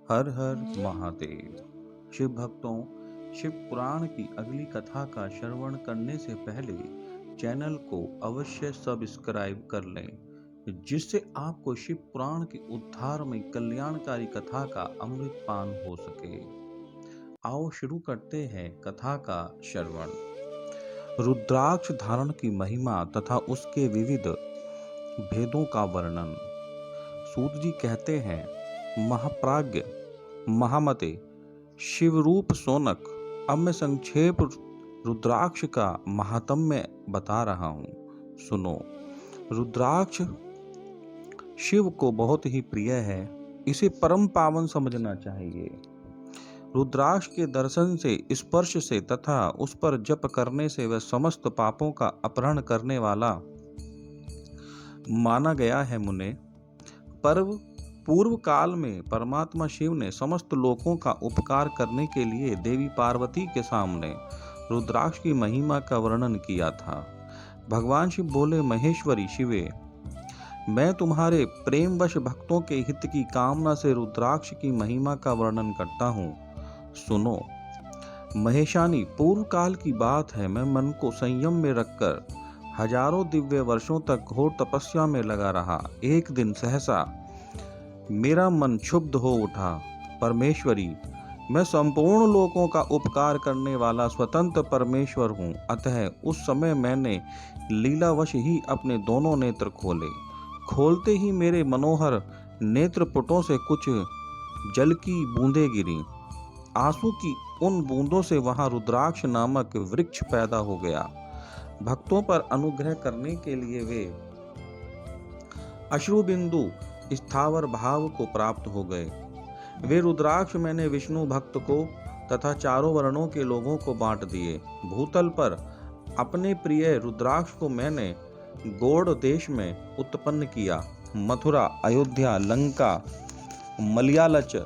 हर हर महादेव। शिव भक्तों, शिव पुराण की अगली कथा का श्रवण करने से पहले चैनल को अवश्य सब्सक्राइब कर लें, जिससे आपको शिव पुराण की उद्धार में कल्याणकारी कथा का अमृत पान हो सके। आओ शुरू करते हैं कथा का श्रवण। रुद्राक्ष धारण की महिमा तथा उसके विविध भेदों का वर्णन। सूत जी कहते हैं, महाप्राज्ञ महामते शिवरूप सोनक, अब मैं संक्षेप रुद्राक्ष का महात्म्य बता रहा हूँ, सुनो। रुद्राक्ष शिव को बहुत ही प्रिय है, इसे परम पावन समझना चाहिए। रुद्राक्ष के दर्शन से, स्पर्श से तथा उस पर जप करने से वह समस्त पापों का अपहरण करने वाला माना गया है। मुने, पूर्व काल में परमात्मा शिव ने समस्त लोगों का उपकार करने के लिए देवी पार्वती के सामने रुद्राक्ष की महिमा का वर्णन किया था। भगवान शिव बोले, महेश्वरी शिवे, मैं तुम्हारे प्रेमवश भक्तों के हित की कामना से रुद्राक्ष की महिमा का वर्णन करता हूँ, सुनो। महेशानी, पूर्व काल की बात है, मैं मन को संयम में रखकर हजारों दिव्य वर्षों तक घोर तपस्या में लगा रहा। एक दिन सहसा मेरा मन क्षुब्ध हो उठा। परमेश्वरी, मैं संपूर्ण लोगों का उपकार करने वाला स्वतंत्र परमेश्वर हूँ, अतः उस समय मैंने लीलावश ही अपने दोनों नेत्र खोले। खोलते ही मेरे मनोहर नेत्रपुटों से कुछ जल की बूंदें गिरी। आंसू की उन बूंदों से वहां रुद्राक्ष नामक वृक्ष पैदा हो गया। भक्तों पर अनुग्रह करने के लिए वे अश्रु बिंदु स्थावर भाव को प्राप्त हो गए। वे रुद्राक्ष मैंने विष्णु भक्त को तथा चारों वर्णों के लोगों को बांट दिए। भूतल पर अपने प्रिय रुद्राक्ष को मैंने गौड़ देश में उत्पन्न किया। मथुरा, अयोध्या, लंका, मलयालच,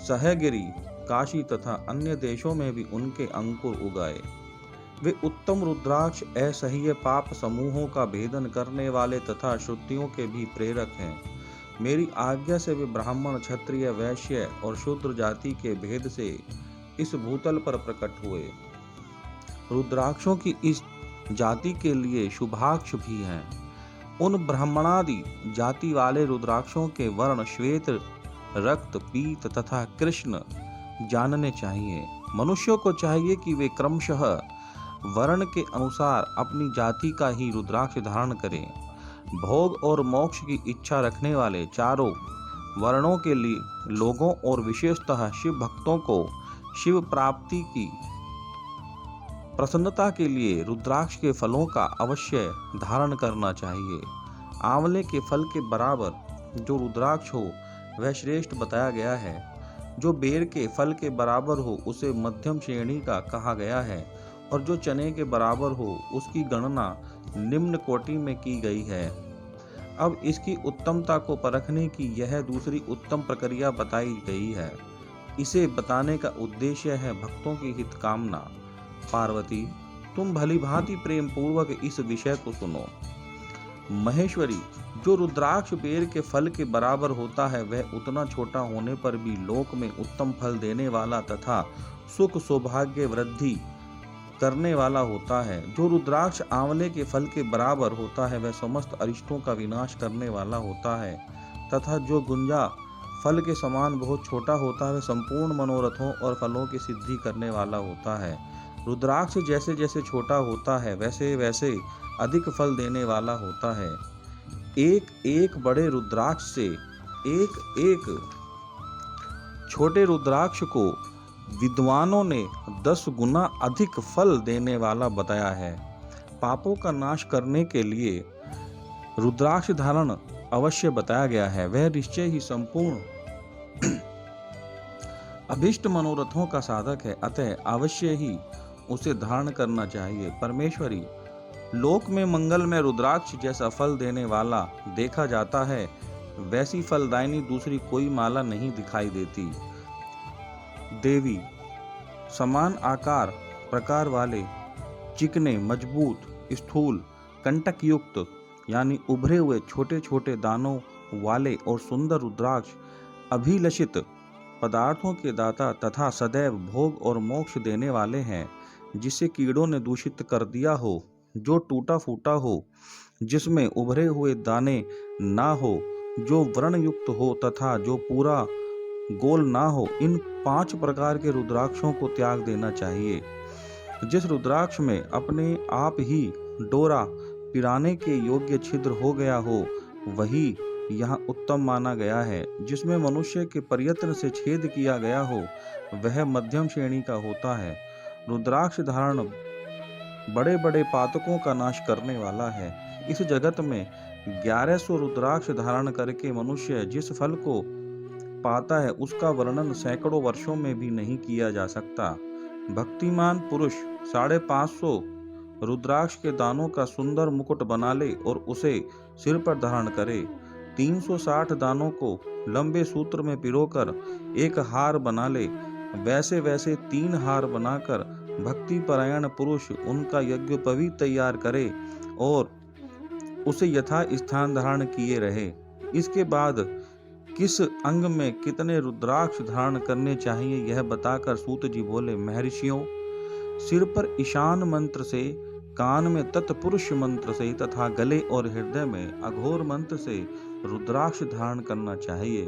सहगिरी, काशी तथा अन्य देशों में भी उनके अंकुर उगाए। वे उत्तम रुद्राक्ष असह्य पाप समूहों का भेदन करने वाले तथा श्रुतियों के भी प्रेरक हैं। मेरी आज्ञा से वे ब्राह्मण, क्षत्रिय, वैश्य और शूद्र जाति के भेद से इस भूतल पर प्रकट हुए। रुद्राक्षों की इस जाति के लिए शुभाक्ष भी हैं। उन ब्राह्मणादि जाति वाले रुद्राक्षों के वर्ण श्वेत, रक्त, पीत तथा कृष्ण जानने चाहिए। मनुष्यों को चाहिए कि वे क्रमशः वर्ण के अनुसार अपनी जाति का ही रुद्राक्ष धारण करें। भोग और मोक्ष की इच्छा रखने वाले चारों वर्णों के लिए लोगों और विशेषतः शिव भक्तों को शिव प्राप्ति की प्रसन्नता के लिए रुद्राक्ष के फलों का अवश्य धारण करना चाहिए। आंवले के फल के बराबर जो रुद्राक्ष हो वह श्रेष्ठ बताया गया है। जो बेर के फल के बराबर हो उसे मध्यम श्रेणी का कहा गया है, और जो चने के बराबर हो उसकी गणना निम्न कोटि में की गई है। अब इसकी उत्तमता को परखने की यह दूसरी उत्तम प्रक्रिया बताई गई है। इसे बताने का उद्देश्य है भक्तों की हित कामना। पार्वती, तुम भली भांति प्रेम पूर्वक इस विषय को सुनो। महेश्वरी, जो रुद्राक्ष बेर के फल के बराबर होता है वह उतना छोटा होने पर भी लोक में उत्तम फल देने वाला तथा सुख सौभाग्य वृद्धि करने वाला होता है। जो रुद्राक्ष आंवले के फल के बराबर होता है वह समस्त अरिष्टों का विनाश करने वाला होता है, तथा जो गुंजा फल के समान बहुत छोटा होता है वह संपूर्ण मनोरथों और फलों की सिद्धि करने वाला होता है। रुद्राक्ष जैसे जैसे छोटा होता है वैसे वैसे अधिक फल देने वाला होता है। एक एक बड़े रुद्राक्ष से एक एक छोटे रुद्राक्ष को विद्वानों ने 10 गुना अधिक फल देने वाला बताया है। पापों का नाश करने के लिए रुद्राक्ष धारण अवश्य बताया गया है। वह निश्चय ही संपूर्ण अभिष्ट मनोरथों का साधक है, अतः अवश्य ही उसे धारण करना चाहिए। परमेश्वरी, लोक में मंगल में रुद्राक्ष जैसा फल देने वाला देखा जाता है, वैसी फलदायिनी दूसरी कोई माला नहीं दिखाई देती। देवी, समान आकार प्रकार वाले चिकने, मजबूत, स्थूल, कंटक युक्त यानी उभरे हुए छोटे छोटे दानों वाले और सुंदर रुद्राक्ष अभिलषित पदार्थों के दाता तथा सदैव भोग और मोक्ष देने वाले हैं, जिसे कीड़ों ने दूषित कर दिया हो, जो टूटा फूटा हो, जिसमें उभरे हुए दाने ना हो, जो व्रण युक्त हो तथा जो पूरा गोल ना हो। इन 5 प्रकार के रुद्राक्षों को त्याग देना चाहिए। जिस रुद्राक्ष में अपने आप ही डोरा पिराने के योग्य छिद्र हो गया हो, वही यहाँ उत्तम माना गया है। जिसमें मनुष्य के प्रयत्न से छेद किया गया हो, वह मध्यम श्रेणी का होता है। रुद्राक्ष धारण बड़े बड़े पातकों का नाश करने वाला है। इस जगत में 1100 रुद्राक्ष धारण करके मनुष्य जिस फल को पाता है, उसका वर्णन सैकड़ों वर्षों में भी नहीं किया जा सकता। भक्तिमान पुरुष 550 रुद्राक्ष के दानों का सुंदर मुकुट बना ले और उसे सिर पर धारण करे। 360 दानों को लंबे सूत्र में पिरोकर एक हार बना ले। वैसे वैसे 3 हार बनाकर भक्ति परायण पुरुष उनका यज्ञोपवीत तैयार करे और उसे यथा स्थान धारण किए रहे। इसके बाद किस अंग में कितने रुद्राक्ष धारण करने चाहिए, यह बताकर सूत जी बोले, महर्षियों, सिर पर ईशान मंत्र से, कान में तत्पुरुष मंत्र से तथा गले और हृदय में अघोर मंत्र से रुद्राक्ष धारण करना चाहिए।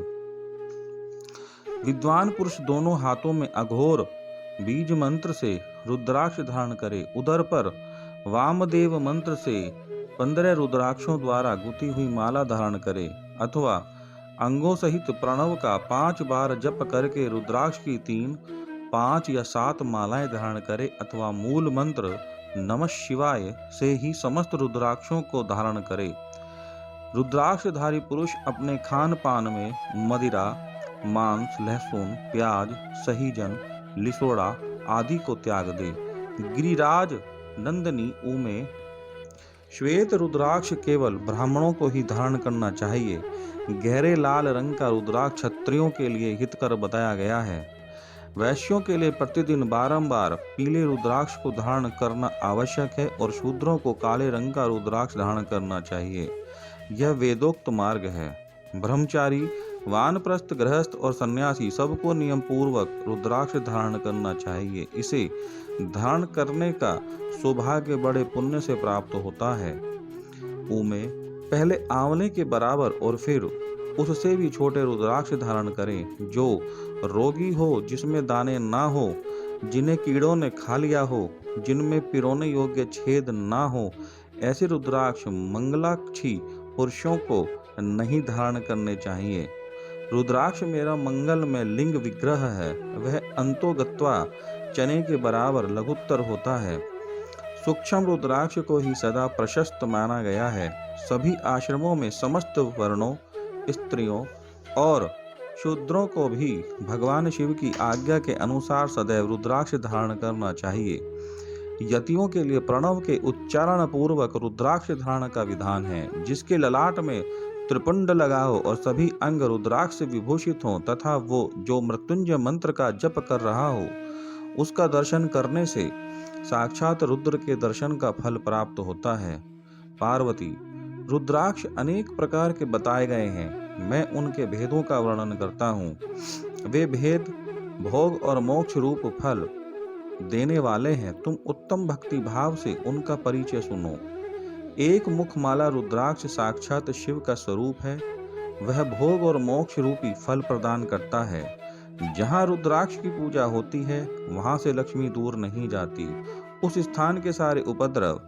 विद्वान पुरुष दोनों हाथों में अघोर बीज मंत्र से रुद्राक्ष धारण करे। उदर पर वामदेव मंत्र से 15 रुद्राक्षों द्वारा गुथी हुई माला धारण करे, अथवा अंगों सहित प्रणव का 5 बार जप करके रुद्राक्ष की 3, 5 या 7 मालाएं धारण करे, अथवा मूल मंत्र नमः शिवाय से ही समस्त रुद्राक्षों को धारण करे। रुद्राक्षधारी पुरुष अपने खान पान में मदिरा, मांस, लहसुन, प्याज, सहीजन, लिसोड़ा आदि को त्याग दे। गिरिराज नंदनी ऊमे श्वेत रुद्राक्ष केवल ब्राह्मणों को ही धारण करना चाहिए। गहरे लाल रंग का रुद्राक्ष क्षत्रियों के लिए हितकर बताया गया है। वैश्यों के लिए प्रतिदिन बारंबार पीले रुद्राक्ष को धारण करना आवश्यक है और शूद्रों को काले रंग का रुद्राक्ष धारण करना चाहिए। यह वेदोक्त मार्ग है। ब्रह्मचारी, वानप्रस्थ, गृहस्थ और सन्यासी सबको नियम पूर्वक रुद्राक्ष धारण करना चाहिए। इसे धारण करने का सौभाग्य बड़े पुण्य से प्राप्त होता है। ऊमे पहले आंवले के बराबर और फिर उससे भी छोटे रुद्राक्ष धारण करें। जो रोगी हो, जिसमें दाने ना हो, जिन्हें कीड़ों ने खा लिया हो, जिनमें पिरोने योग्य छेद ना हो, ऐसे रुद्राक्ष मंगलाक्षी पुरुषों को नहीं धारण करने चाहिए। रुद्राक्ष मेरा मंगल में लिंग विग्रह है। वह अंतो गत्वा चने के बराबर लघुत्तर होता है। सूक्ष्म रुद्राक्ष को ही सदा प्रशस्त माना गया है। सभी आश्रमों में समस्त वर्णों, स्त्रियों और शूद्रों को भी भगवान शिव की आज्ञा के अनुसार सदैव रुद्राक्ष धारण करना चाहिए। यतियों के लिए प्रणव के उच्चारण पूर्वक रुद्राक्ष धारण का विधान है। जिसके ललाट में त्रिपुंड लगा हो और सभी अंग रुद्राक्ष से विभूषित हों तथा वो जो मृत्युंजय मंत्र का जप कर रहा हो, उसका दर्शन करने से साक्षात रुद्र के दर्शन का फल प्राप्त होता है। पार्वती, रुद्राक्ष अनेक प्रकार के बताए गए हैं। मैं उनके भेदों का वर्णन करता हूँ। वे भेद भोग और मोक्ष रूप फल देने वाले हैं। तुम उत्तम भक्ति भाव से उनका परिचय सुनो। एक मुखमाला रुद्राक्ष साक्षात शिव का स्वरूप है। वह भोग और मोक्ष रूपी फल प्रदान करता है। जहाँ रुद्राक्ष की पूजा होती है, वहां से लक्ष्मी दूर नहीं जाती। उस स्थान के सारे उपद्रव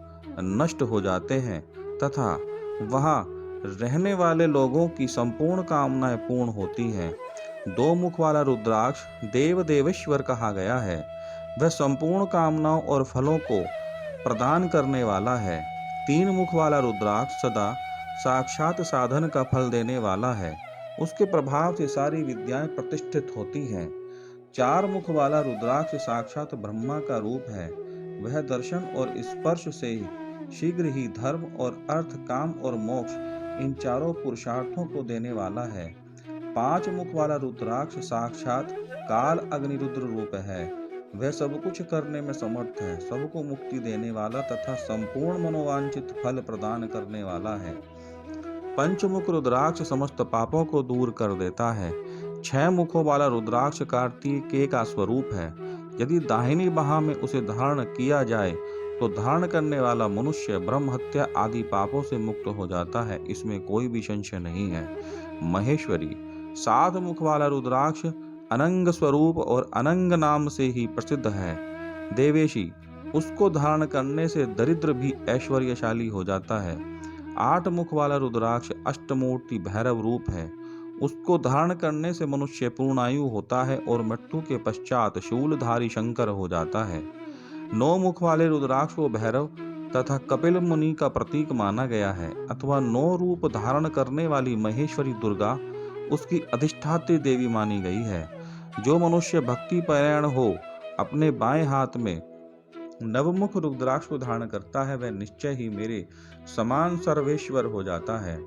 नष्ट हो जाते हैं तथा वहां रहने वाले लोगों की संपूर्ण कामनाएं पूर्ण होती हैं। 2 मुख वाला रुद्राक्ष देव देवेश्वर कहा गया है। वह संपूर्ण कामनाओं और फलों को प्रदान करने वाला है। 3 मुख वाला रुद्राक्ष सदा साक्षात साधन का फल देने वाला है। उसके प्रभाव से सारी विद्याएं प्रतिष्ठित होती हैं। 4 मुख वाला रुद्राक्ष साक्षात ब्रह्मा का रूप है। वह दर्शन और स्पर्श से शीघ्र ही धर्म और अर्थ, काम और मोक्ष इन चारों पुरुषार्थों को देने वाला है। 5 मुख वाला रुद्राक्ष साक्षात काल अग्निरुद्र रूप है। वह सब कुछ करने में समर्थ है, सबको मुक्ति देने वाला तथा संपूर्ण मनोवांछित फल प्रदान करने वाला है। पंचमुख रुद्राक्ष समस्त पापों को दूर कर देता है। 6 मुखों वाला रुद्राक्ष कार्तिकेय का स्वरूप है। यदि दाहिनी बाह में उसे धारण किया जाए तो धारण करने वाला मनुष्य ब्रह्म हत्या आदि पापों से मुक्त हो जाता है, इसमें कोई भी संशय नहीं है। महेश्वरी 7 मुख वाला रुद्राक्ष अनंग स्वरूप और अनंग नाम से ही प्रसिद्ध है। देवेशी उसको धारण करने से दरिद्र भी ऐश्वर्यशाली हो जाता है। 8 मुख वाला रुद्राक्ष अष्टमूर्ति भैरव रूप है। उसको धारण करने से मनुष्य पूर्णायु होता है और मृत्यु के पश्चात शूलधारी शंकर हो जाता है। 9 मुख वाले रुद्राक्ष को भैरव तथा कपिल मुनि का प्रतीक माना गया है, अथवा 9 रूप धारण करने वाली महेश्वरी दुर्गा उसकी अधिष्ठात्री देवी मानी गई है। जो मनुष्य भक्ति परायण हो अपने बाएं हाथ में नवमुख रुद्राक्ष को धारण करता है, वह निश्चय ही मेरे समान सर्वेश्वर हो जाता है,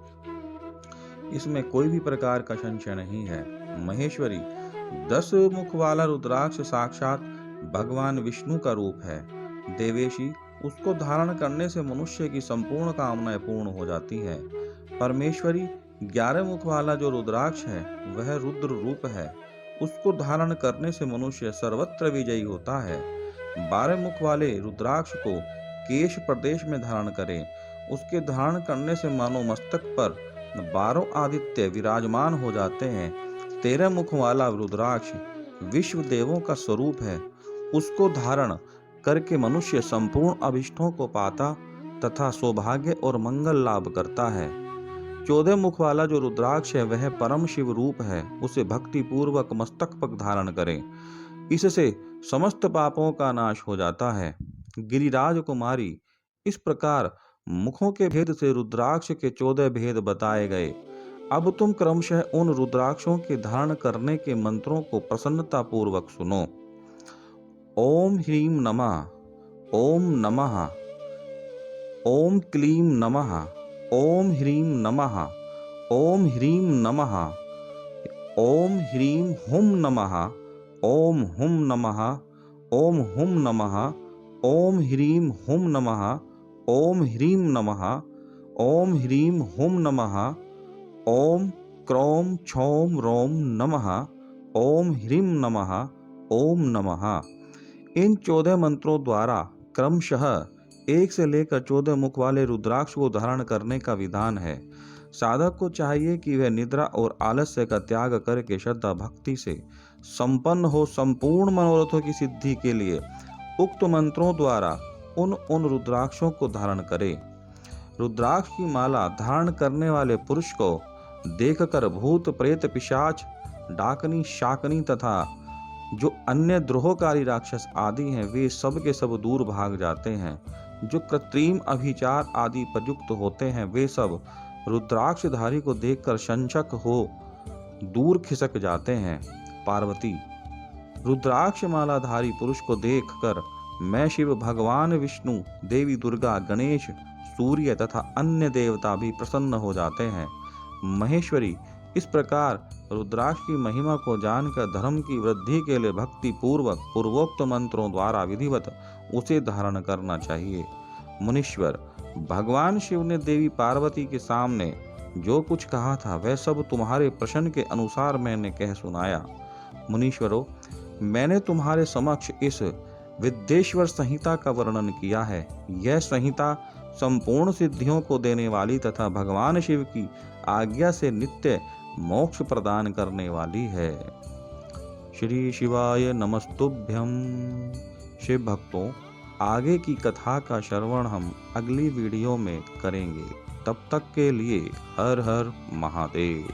इसमें कोई भी प्रकार का संशय नहीं है। महेश्वरी 10 मुख वाला रुद्राक्ष साक्षात भगवान विष्णु का रूप है। देवेशी उसको धारण करने से मनुष्य की संपूर्ण कामनाएं पूर्ण हो जाती है। परमेश्वरी 11 मुख वाला जो रुद्राक्ष है वह रुद्र रूप है। उसको धारण करने से मनुष्य सर्वत्र विजयी होता है। 12 मुख वाले रुद्राक्ष को केश प्रदेश में धारण करें। उसके धारण करने से मानो मस्तक पर 12 आदित्य विराजमान हो जाते हैं। 13 मुख वाला रुद्राक्ष विश्व देवों का स्वरूप है। उसको धारण करके मनुष्य संपूर्ण अभिष्टों को पाता तथा सौभाग्य और मंगल लाभ करता है। 14 मुख वाला जो रुद्राक्ष है वह परम शिव रूप है। उसे भक्ति पूर्वक मस्तक पर धारण करें, इससे समस्त पापों का नाश हो जाता है। गिरिराज कुमारी इस प्रकार मुखों के भेद से रुद्राक्ष के 14 भेद बताए गए। अब तुम क्रमशः उन रुद्राक्षों के धारण करने के मंत्रों को प्रसन्नता पूर्वक सुनो। ओम ह्रीं नमः, ओम नमः, ओम क्लीं नमः, ओम ह्रीं नमः, ओम ह्रीं नमः, ओम ह्रीं हुं नमः, ओम हुं नमः, ओम हुं नमः, ओम ह्रीं हुं नमः, ओम ह्रीं नमः, ओम ह्रीं हुं नमः, ओम क्रौं क्षौं रौं नमः, ओम ह्रीं नमः, ओम नमः। इन 14 मंत्रों द्वारा क्रमशः 1 से लेकर 14 मुख वाले रुद्राक्ष को धारण करने का विधान है। साधक को चाहिए कि वह निद्रा और आलस्य का त्याग करके श्रद्धा भक्ति से संपन्न हो संपूर्ण मनोरथों की सिद्धि के लिए उक्त मंत्रों द्वारा उन रुद्राक्षों को धारण करे। रुद्राक्ष की माला धारण करने वाले पुरुष को देखकर भूत प्रेत पिशाच डाकनी शाकनी तथा जो अन्य द्रोहकारी राक्षस आदि हैं वे सब के सब दूर भाग जाते हैं। जो कृत्रिम अभिचार आदि प्रयुक्त होते हैं वे सब रुद्राक्षधारी को देखकर संशक हो दूर खिसक जाते हैं। पार्वती रुद्राक्ष मालाधारी पुरुष को देखकर मैं शिव, भगवान विष्णु, देवी दुर्गा, गणेश, सूर्य तथा अन्य देवता भी प्रसन्न हो जाते हैं। महेश्वरी इस प्रकार रुद्राक्ष की महिमा को जानकर धर्म की वृद्धि के लिए भक्ति पूर्वक पूर्वोक्त मंत्रों द्वारा विधिवत उसे धारण करना चाहिए। मुनीश्वर भगवान शिव ने देवी पार्वती के सामने जो कुछ कहा था वह सब तुम्हारे प्रश्न के अनुसार मैंने कह सुनाया। मुनीश्वरों, मैंने तुम्हारे समक्ष इस विद्येश्वर संहिता का वर्णन किया है। यह संहिता संपूर्ण सिद्धियों को देने वाली तथा भगवान शिव की आज्ञा से नित्य मोक्ष प्रदान करने वाली है। श्री शिवाय नमस्तुभ्यं। शिव भक्तों, आगे की कथा का श्रवण हम अगली वीडियो में करेंगे। तब तक के लिए हर हर महादेव।